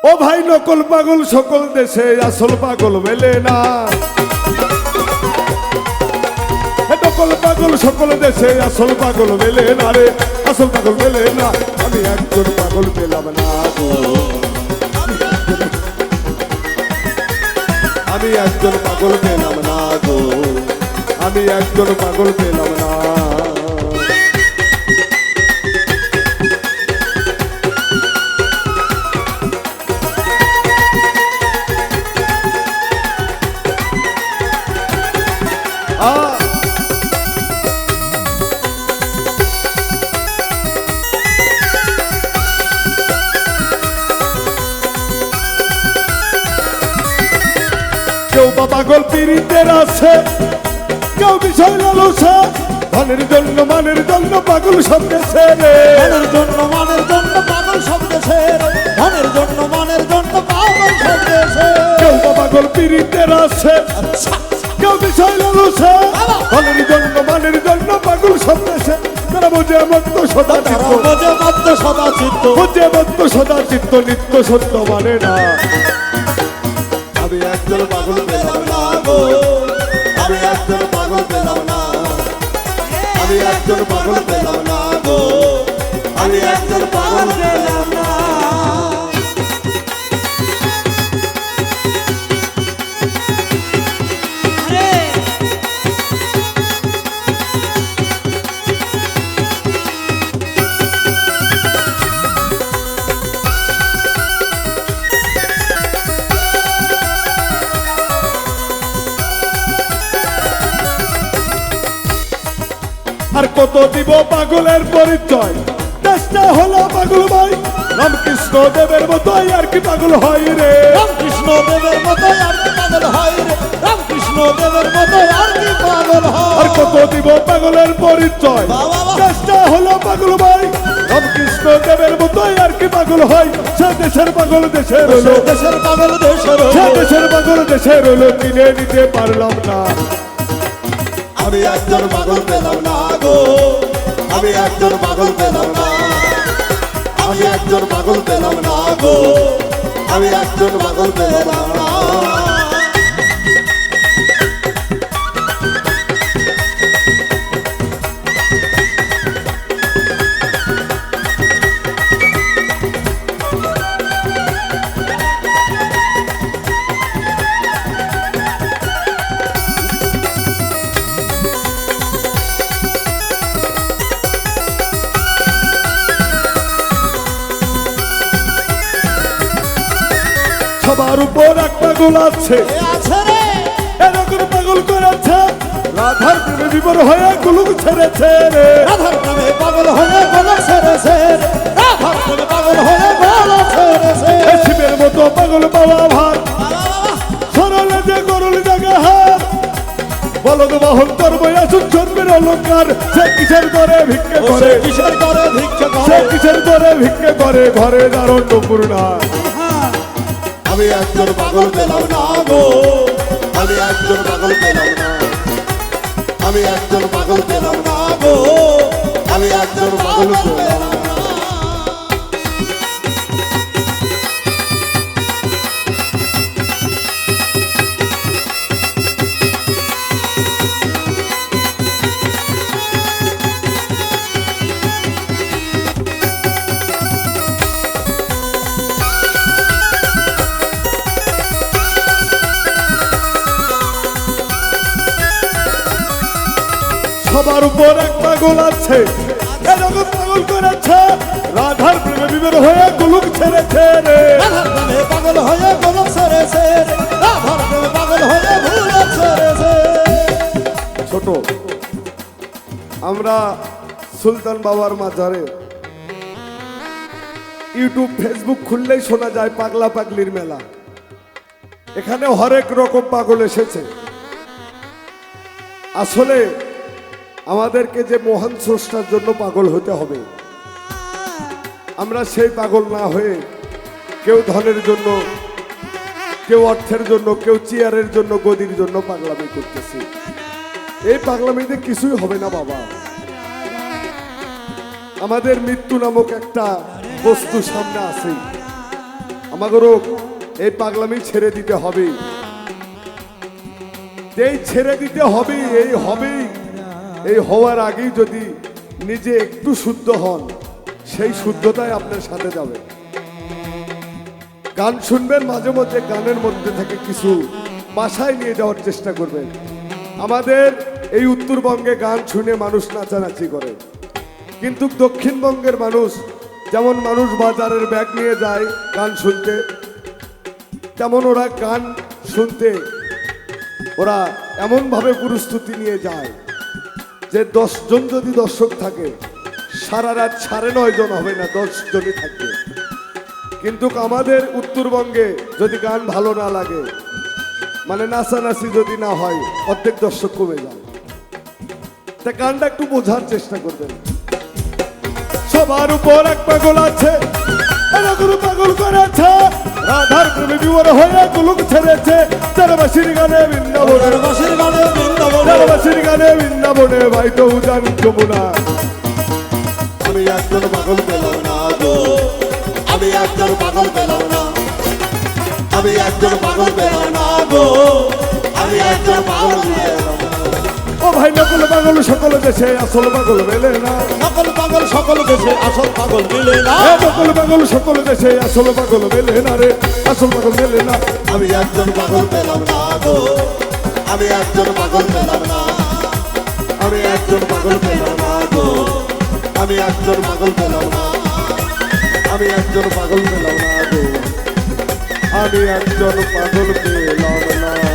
ও ভাই নকল পাগল সকল দেশে আসল পাগল মেলে না। নকল পাগল সকল দেশে আসল পাগল মেলে না রে, আসল পাগল মেলে না। আমি একজন পাগল পেলাম না গো, আমি একজন পাগল পেলাম না গো, আমি একজন পাগল পেলাম না। কেউ বা পাগল পীড়িতের আছে, কেউ বিষয় লালসা, ধনের জন্য মানের জন্য পাগল সব দেশে রে, ধনের জন্য মানের জন্য পাগল সব দেশে, ধনের জন্য মানের জন্য পাগল সব দেশে। কেউ বা পাগল পীড়িতের আছে, কেউ বিষয় লালসা, ধনের জন্য মানের জন্য পাগল সব দেশে। তারা বোঝে মত্ত সদা চিত্ত, বোঝে মত্ত সদা চিত্ত, বোঝে মত্ত সদা চিত্ত, নিত্য সত্য মানে না। আমি একজন পাগল পেলাম না গো, আমি একজন পাগল পেলাম না, আমি একজন পাগল পেলাম না গো, আমি একজন পাগল পেলাম না। আর কত দিব পাগলের পরিচয়, চেষ্টা হলো পাগল ভাই। রামকৃষ্ণ দেবের মতো আর কি পাগল হয় রে, রামকৃষ্ণ দেবের মতো আর কি পাগল হয় রে, রামকৃষ্ণ দেবের মতো আর কি পাগল হয়। আর কত দিব পাগলের পরিচয়, চেষ্টা হলো পাগল ভাই। রামকৃষ্ণ দেবের মতো আর কি পাগল হয়। সে দেশের পাগল দেশে রইল, দেশের পাগল দেশে রইল, সে দেশের পাগল দেশে রইল, কিনে নিতে পারলাম না। আমি একজন পাগল পেলাম না গো, আমি একজন পাগল পেলাম না, আমি একজন পাগল পেলাম না গো, আমি একজন পাগল পেলাম না। সবার উপর এক পাগল আছে, আছে রে, এরকম পাগল করেছে। রাধার প্রেমে বিবর হয়ে গুলুক ছেড়েছে রে, রাধার প্রেমে পাগল হয়ে গলা ছেড়েছে, রাধার প্রেমে পাগল হয়ে গলা ছেড়েছে। শিবের মতো পাগল পাওয়া ভার, সরলে যে গরুল জাগে হার। বলদ বাহন করবো আসুন জন্মের অলঙ্কার। সে কিসের করে ভিক্ষে করে, কিসের করে ভিক্ষা সে করে, কিসের করে ভিক্ষে করে, ঘরে দারণ্য পূর্ণা। আমি একজন পাগল পেলাম না গো, আমি একজন পাগল পেলাম না, আমি একজন পাগল পেলাম না গো, আমি একজন পাগল পেলাম না। সবার উপর এক পাগল আছে, এরকম পাগল করেছে। রাধার প্রেমে বিবের হয়ে গুলুক ছেড়েছে রে, রাধার প্রেমে পাগল হয়ে গলা ছেড়েছে, রাধার প্রেমে পাগল হয়ে গলা ছেড়েছে। ছোট আমরা সুলতান বাবার মাজারে ইউটিউব ফেসবুক খুললেই শোনা যায় পাগলা পাগলির মেলা। এখানে হরেক রকম পাগল এসেছে। আসলে আমাদেরকে যে মহান স্রষ্টার জন্য পাগল হতে হবে, আমরা সেই পাগল না হয়ে কেউ ধনের জন্য, কেউ অর্থের জন্য, কেউ চেয়ারের জন্য, গদির জন্য পাগলামি করতেছি। এই পাগলামিতে কিছুই হবে না বাবা। আমাদের মৃত্যু নামক একটা বস্তু সামনে আছে, আমাদেরও এই পাগলামি ছেড়ে দিতে হবে। এই ছেড়ে দিতে হবে, এই হবেই। এই হওয়ার আগেই যদি নিজে একটু শুদ্ধ হন, সেই শুদ্ধতাই আপনার সাথে যাবে। গান শুনবেন, মাঝে মধ্যে গানের মধ্যে থেকে কিছু বাসায় নিয়ে যাওয়ার চেষ্টা করবেন। আমাদের এই উত্তরবঙ্গে গান শুনে মানুষ নাচানাচি করে, কিন্তু দক্ষিণবঙ্গের মানুষ, যেমন মানুষ বাজারের ব্যাগ নিয়ে যায় গান শুনতে, তেমন ওরা গান শুনতে ওরা এমনভাবে প্রস্তুতি নিয়ে যায় যে 10 জন যদি দর্শক থাকে, সারা রাত 9.5 জন হবে না, 10 জনই থাকবে। কিন্তু আমাদের উত্তরবঙ্গে যদি গান ভালো না লাগে, মানে নাচানাচি যদি না হয়, অর্ধেক দর্শক কমে যায়। তা গানটা একটু বোঝার চেষ্টা করবেন। সবার উপর এক পাগল আছে, গুরু পাগল করেছে, রাধার প্রেমে বিবর হয়ে গুলুক ছেড়েছে। চারবাসীর গানে বৃন্দাবনে, চারবাসীর গানে বৃন্দাবনে, ভাই তো উজান যমুনা। আমি একজন পাগল পেলাম না গো, আমি একজন পাগল পেলাম না, আমি একজন পাগল পেলাম না গো, আমি একজন পাগল পেলাম না। ও ভাই নকল পাগল সকল দেশে, আসল পাগল মেলে না। সকল পাগল সকল দেশে, আসল পাগল মিলে না। নকল পাগল সকল দেশে, আসল পাগল মেলে না রে, আসল পাগল মেলে না। আমি একজন পাগল পেলাম না গো, আমি একজন পাগল পেলাম না, আমি একজন পাগল পেলাম না গো, আমি একজন পাগল পেলাম না, আমি একজন পাগল পেলাম না গো, আমি একজন পাগল পেলাম না।